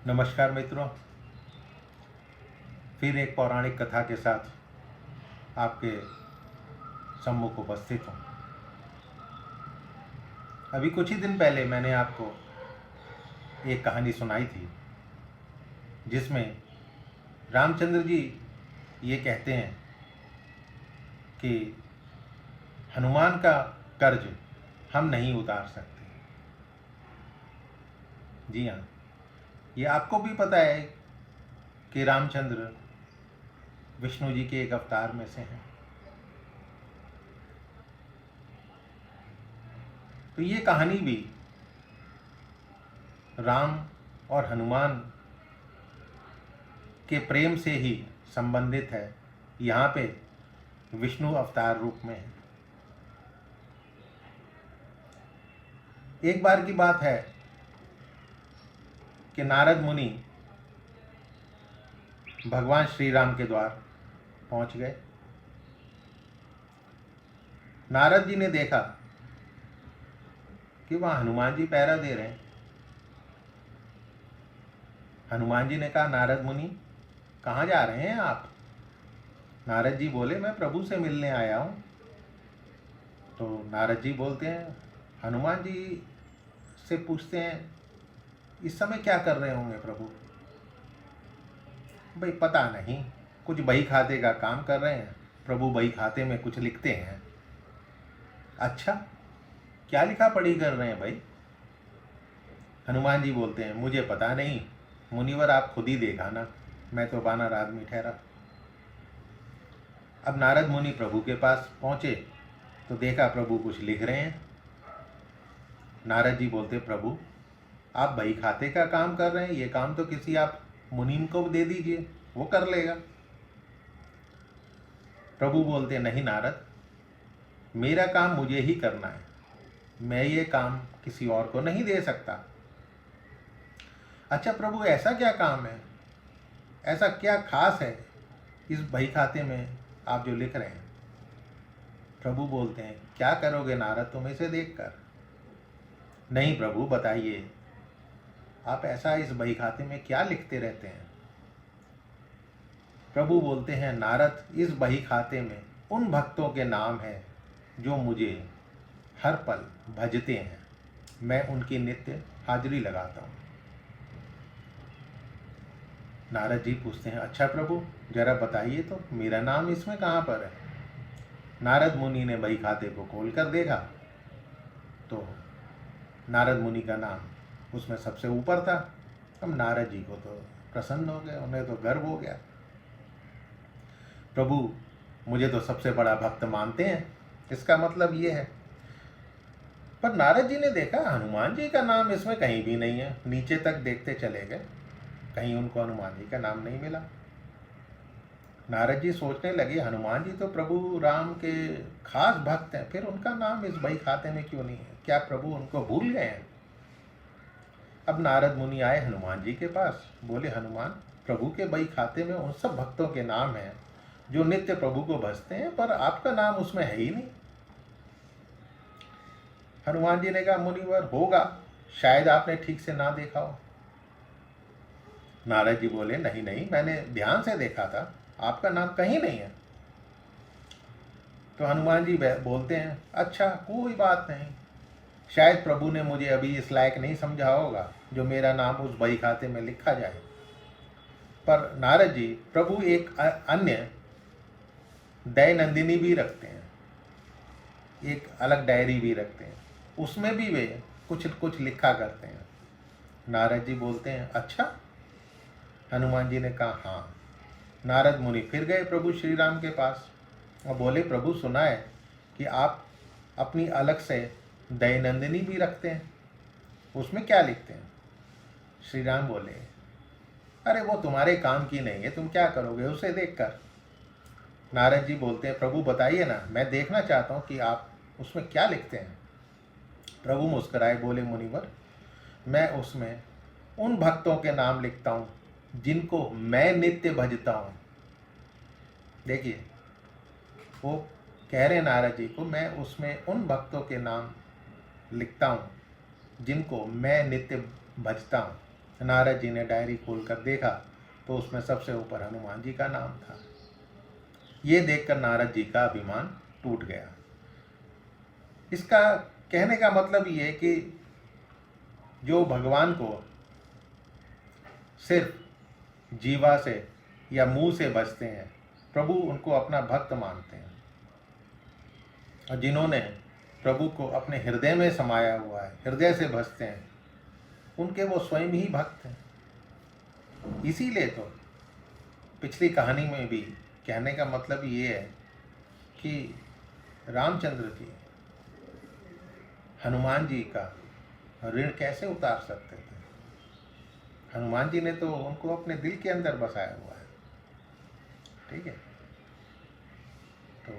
नमस्कार मित्रों, फिर एक पौराणिक कथा के साथ आपके सम्मुख उपस्थित हूँ। अभी कुछ ही दिन पहले मैंने आपको एक कहानी सुनाई थी जिसमें रामचंद्र जी ये कहते हैं कि हनुमान का कर्ज हम नहीं उतार सकते। जी हाँ, ये आपको भी पता है कि रामचंद्र विष्णु जी के एक अवतार में से हैं। तो ये कहानी भी राम और हनुमान के प्रेम से ही संबंधित है। यहाँ पे विष्णु अवतार रूप में है। एक बार की बात है कि नारद मुनि भगवान श्री राम के द्वार पहुंच गए। नारद जी ने देखा कि वहां हनुमान जी पहरा दे रहे हैं। हनुमान जी ने कहा, नारद मुनि कहाँ जा रहे हैं आप? नारद जी बोले, मैं प्रभु से मिलने आया हूं। तो नारद जी बोलते हैं, हनुमान जी से पूछते हैं, इस समय क्या कर रहे होंगे प्रभु? भाई पता नहीं, कुछ बही खाते का काम कर रहे हैं। प्रभु बही खाते में कुछ लिखते हैं। अच्छा, क्या लिखा पढ़ी कर रहे हैं भाई? हनुमान जी बोलते हैं, मुझे पता नहीं, मुनिवर आप खुद ही देखा ना, मैं तो बानर आदमी ठहरा। अब नारद मुनि प्रभु के पास पहुंचे तो देखा प्रभु कुछ लिख रहे हैं। नारद जी बोलते, प्रभु आप बही खाते का काम कर रहे हैं, ये काम तो किसी आप मुनीम को दे दीजिए, वो कर लेगा। प्रभु बोलते, नहीं नारद, मेरा काम मुझे ही करना है, मैं ये काम किसी और को नहीं दे सकता। अच्छा प्रभु, ऐसा क्या काम है, ऐसा क्या खास है इस बही खाते में आप जो लिख रहे हैं? प्रभु बोलते हैं, क्या करोगे नारद तुम इसे देखकर? नहीं प्रभु बताइए, आप ऐसा इस बही खाते में क्या लिखते रहते हैं? प्रभु बोलते हैं, नारद इस बही खाते में उन भक्तों के नाम हैं जो मुझे हर पल भजते हैं, मैं उनकी नित्य हाजिरी लगाता हूँ। नारद जी पूछते हैं, अच्छा प्रभु जरा बताइए तो, मेरा नाम इसमें कहाँ पर है? नारद मुनि ने बही खाते को खोल कर देखा तो नारद मुनि का नाम उसमें सबसे ऊपर था। अब नारद जी को तो प्रसन्न हो गए, उन्हें तो गर्व हो गया। प्रभु मुझे तो सबसे बड़ा भक्त मानते हैं, इसका मतलब ये है। पर नारद जी ने देखा हनुमान जी का नाम इसमें कहीं भी नहीं है। नीचे तक देखते चले गए, कहीं उनको हनुमान जी का नाम नहीं मिला। नारद जी सोचने लगे, हनुमान जी तो प्रभु राम के खास भक्त हैं, फिर उनका नाम इस बही खाते में क्यों नहीं है? क्या प्रभु उनको भूल गए हैं? अब नारद मुनि आए हनुमान जी के पास, बोले, हनुमान प्रभु के बही खाते में उन सब भक्तों के नाम हैं जो नित्य प्रभु को भजते हैं, पर आपका नाम उसमें है ही नहीं। हनुमान जी ने कहा, मुनिवर होगा, शायद आपने ठीक से ना देखा हो। नारद जी बोले, नहीं नहीं, मैंने ध्यान से देखा था, आपका नाम कहीं नहीं है। तो हनुमान जी बोलते हैं, अच्छा कोई बात नहीं, शायद प्रभु ने मुझे अभी इस लायक नहीं समझा होगा जो मेरा नाम उस बही खाते में लिखा जाए। पर नारद जी, प्रभु एक अन्य दयानंदिनी भी रखते हैं, एक अलग डायरी भी रखते हैं, उसमें भी वे कुछ कुछ लिखा करते हैं। नारद जी बोलते हैं, अच्छा? हनुमान जी ने कहा, हाँ। नारद मुनि फिर गए प्रभु श्री राम के पास और बोले, प्रभु सुना है कि आप अपनी अलग से दयानंदिनी भी रखते हैं, उसमें क्या लिखते हैं? श्री राम बोले, अरे वो तुम्हारे काम की नहीं है, तुम क्या करोगे उसे देखकर? नारद जी बोलते हैं, प्रभु बताइए ना, मैं देखना चाहता हूँ कि आप उसमें क्या लिखते हैं। प्रभु मुस्कुराए, बोले, मुनिवर मैं उसमें उन भक्तों के नाम लिखता हूँ जिनको मैं नित्य भजता हूँ। देखिए, वो कह रहे नारद जी को, मैं उसमें उन भक्तों के नाम लिखता हूँ जिनको मैं नित्य भजता हूँ। नारद जी ने डायरी खोलकर देखा तो उसमें सबसे ऊपर हनुमान जी का नाम था। ये देखकर नारद जी का अभिमान टूट गया। इसका कहने का मतलब ये है कि जो भगवान को सिर्फ जीवा से या मुंह से भजते हैं, प्रभु उनको अपना भक्त मानते हैं। और जिन्होंने प्रभु को अपने हृदय में समाया हुआ है, हृदय से भजते हैं, उनके वो स्वयं ही भक्त हैं। इसीलिए तो पिछली कहानी में भी कहने का मतलब ये है कि रामचंद्र जी हनुमान जी का ऋण कैसे उतार सकते थे। हनुमान जी ने तो उनको अपने दिल के अंदर बसाया हुआ है। ठीक है, तो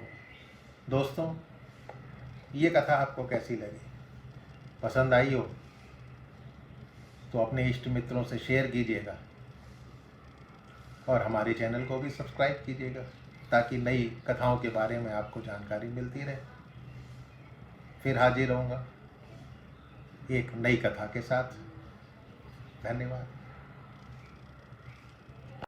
दोस्तों, ये कथा आपको कैसी लगी? पसंद आई हो तो अपने इष्ट मित्रों से शेयर कीजिएगा और हमारे चैनल को भी सब्सक्राइब कीजिएगा ताकि नई कथाओं के बारे में आपको जानकारी मिलती रहे। फिर हाजिर रहूँगा एक नई कथा के साथ। धन्यवाद।